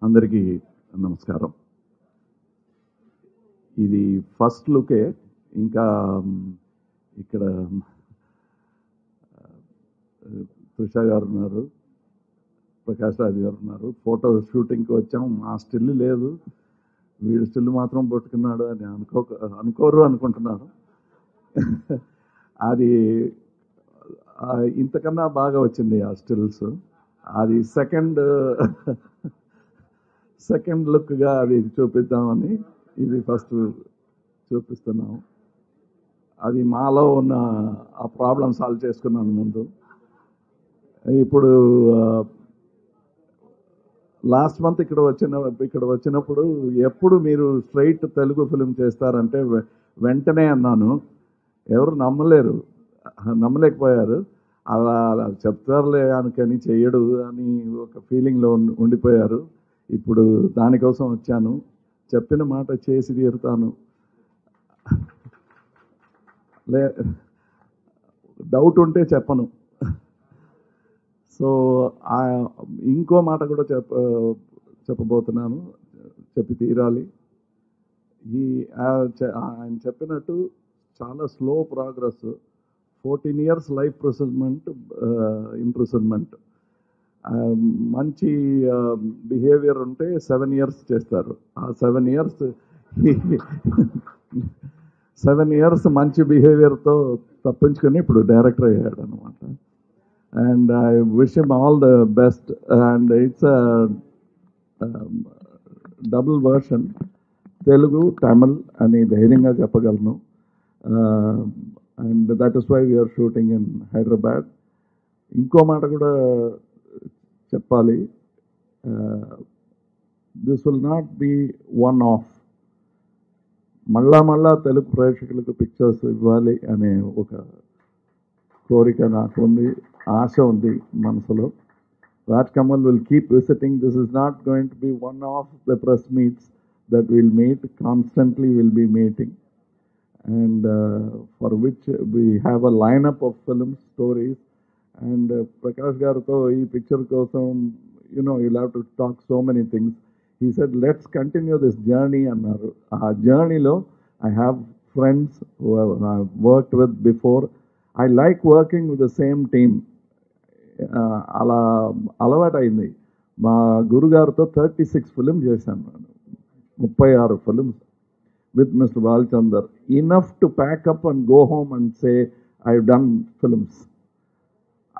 అందరికీ నమస్కారం. ఇది ఫస్ట్ లుకే. ఇంకా ఇక్కడ త్రిష గారు ఉన్నారు, ప్రకాష్ రాజ్ గారు ఉన్నారు. ఫోటో షూటింగ్కి వచ్చాం. మా స్టిల్ లేదు, వీడు స్టిల్ మాత్రం పట్టుకున్నాడు అని అనుకోరు అనుకుంటున్నారు. అది ఇంతకన్నా బాగా వచ్చింది ఆ స్టిల్స్. అది సెకండ్ లుక్గా అది చూపిద్దామని ఇది ఫస్ట్ చూపిస్తున్నాం. అది మాలో ఉన్న ఆ ప్రాబ్లం సాల్వ్ చేసుకున్నాను ముందు. ఇప్పుడు లాస్ట్ మంత్ ఇక్కడ వచ్చినప్పుడు ఎప్పుడు మీరు స్ట్రైట్ తెలుగు ఫిలిం చేస్తారంటే వెంటనే అన్నాను. ఎవరు నమ్మలేకపోయారు. అలా చెప్తారులే అనుకని చెయ్యడు అని ఒక ఫీలింగ్లో ఉండిపోయారు. ఇప్పుడు దానికోసం వచ్చాను. చెప్పిన మాట చేసి తీరుతాను. డౌట్ ఉంటే చెప్పను. సో ఇంకో మాట కూడా చెప్పబోతున్నాను, చెప్పి తీరాలి. ఆయన చెప్పినట్టు చాలా slow progress. 14 years life imprisonment. మంచి బిహేవియర్ ఉంటే 7 years చేస్తారు. ఆ 7 years మంచి బిహేవియర్తో తప్పించుకొని ఇప్పుడు డైరెక్టర్ అయ్యాడు అనమాట. And I wish him all the best. And it's double version, Telugu Tamil అని ధైర్యంగా చెప్పగలను. And that is why we're shooting in Hyderabad. ఇంకో మాట కూడా చెప్పాలి. This will not be one off. మళ్ళా తెలుగు ప్రేక్షకులకు పిక్చర్స్ ఇవ్వాలి అనే ఒక కోరిక నాకు ఉంది, ఆశ ఉంది మనసులో. Raj Kamal will keep visiting. This is not going to be one of the press meets that we'll meet. Constantly we'll be meeting. And for which we have a lineup of film stories. And Prakash Garto, ee picture kosam, you'll have to talk so many things. He said, let's continue this journey. Annaru. Aa journey lo, I have friends who I've worked with before. I like working with the same team. అలా అలవాటైంది. మా గురుగారితో 36 films చేశాను నేను, 36 films with Mr. Balchandar. Enough to pack up and go home and say, I've done films.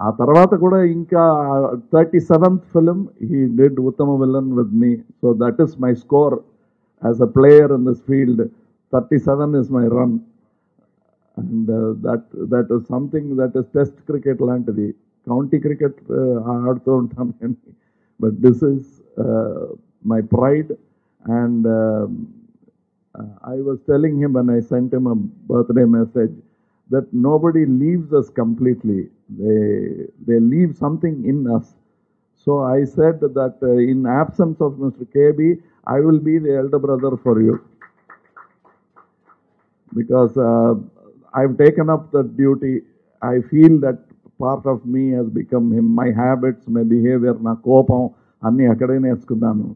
ఆ తర్వాత కూడా ఇంకా 37th film, he did Uttama Villain with me. So that is my score as a player in this field. 37 is my run. And that is something that is test cricket లాంటిది. County cricket ఆడుతూ ఉంటాను కానీ, but this is my pride. And I was telling him when I sent him a birthday message that nobody leaves us completely. They leave something in us. So I said that in absence of Mr. KB, I will be the elder brother for you. Because I've taken up the duty. I feel that part of me has become him. My habits, my behavior, na కోపం అన్నీ అక్కడే నేర్చుకున్నాను.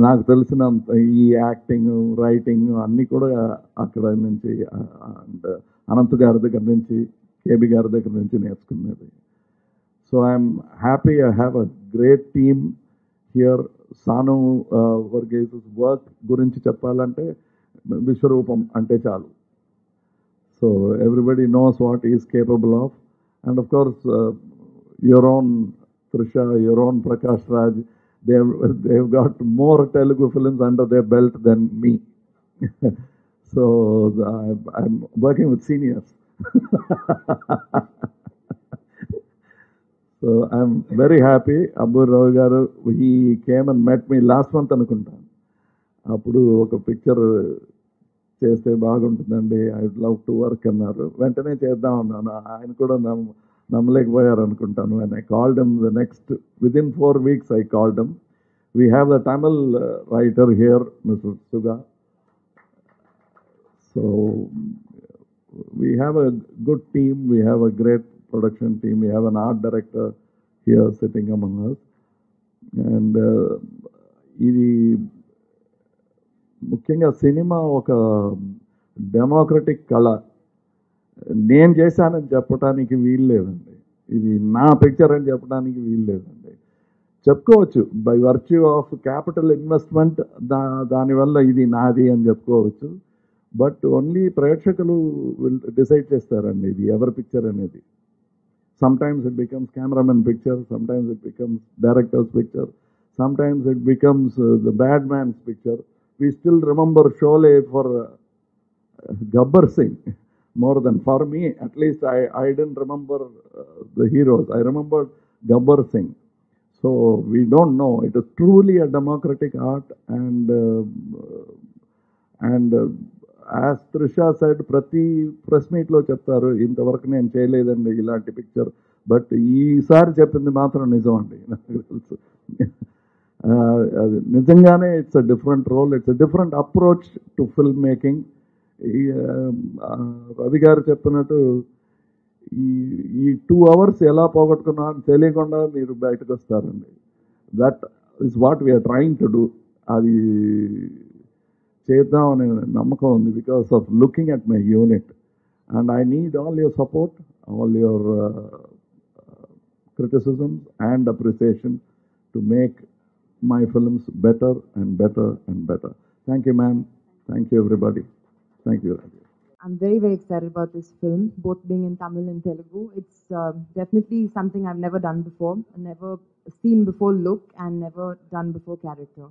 నాకు తెలిసినంత ఈ acting, writing అన్నీ కూడా అక్కడ నుంచి, అండ్ అనంత్ గారి దగ్గర నుంచి, కేబీ గారి దగ్గర నుంచి నేర్చుకున్నది. So I'm happy. I have a great team here. Sanu Varghese work గురించి చెప్పాలంటే విశ్వరూపం అంటే చాలు. So everybody knows what he is capable of. And of course, your own Trisha, your own Prakash Raj, they've got more Telugu films under their belt than me. So I'm working with seniors. So I'm very happy. Abbu Ravi garu, he came and met me last month అనుకుంటాను. అప్పుడు ఒక picture చేస్తే బాగుంటుందండి, I would love to work అన్నారు. వెంటనే చేద్దాం అన్నాను. ఆయన కూడా నమ్మలేకపోయారు అనుకుంటాను. And I called him the next, within 4 weeks I called him. We have the Tamil writer here, Mr. Suga. So we have a good team. We have a great production team. We have an art director here sitting among us. And ఇది ముఖ్యంగా cinema ఒక democratic కళ. నేను చేశానని చెప్పడానికి వీలు లేదండి. ఇది నా పిక్చర్ అని చెప్పడానికి వీలు లేదండి. చెప్పుకోవచ్చు by virtue of capital investment, దానివల్ల ఇది నాది అని చెప్పుకోవచ్చు. బట్ ఓన్లీ ప్రేక్షకులు డిసైడ్ చేస్తారండి ఇది ఎవరి పిక్చర్ అనేది. Sometimes it becomes cameraman picture, sometimes it becomes director's picture, sometimes it becomes the bad man's picture. We still remember Sholay for Gabbar Singh more than for me. At least I didn't remember the heroes. I remembered Gabbar Singh. So we don't know. It is truly a democratic art, and as Trisha side ప్రతి press మీట్లో చెప్తారు, ఇంతవరకు నేను చేయలేదండి ఇలాంటి picture. But ఈసారి చెప్పింది మాత్రం నిజం అండి, నాకు తెలుసు. అది నిజంగానే it's a different role, it's a different approach to film making. Ravi గారు చెప్పినట్టు ఈ 2 hours ఎలా పోగొట్టుకున్నా అని తెలియకుండా మీరు బయటకు వస్తారండి. That is what we're trying to do. అది చేద్దామనే నమ్మకం ఉంది because of looking at my unit. And I need all your support, all your criticisms and appreciation to make my films better and better and better. Thank you, ma'am. Thank you, everybody. Thank you, Rajesh. I'm very, very excited about this film, both being in Tamil and Telugu. It's definitely something I've never done before, never seen before look, and never done before character.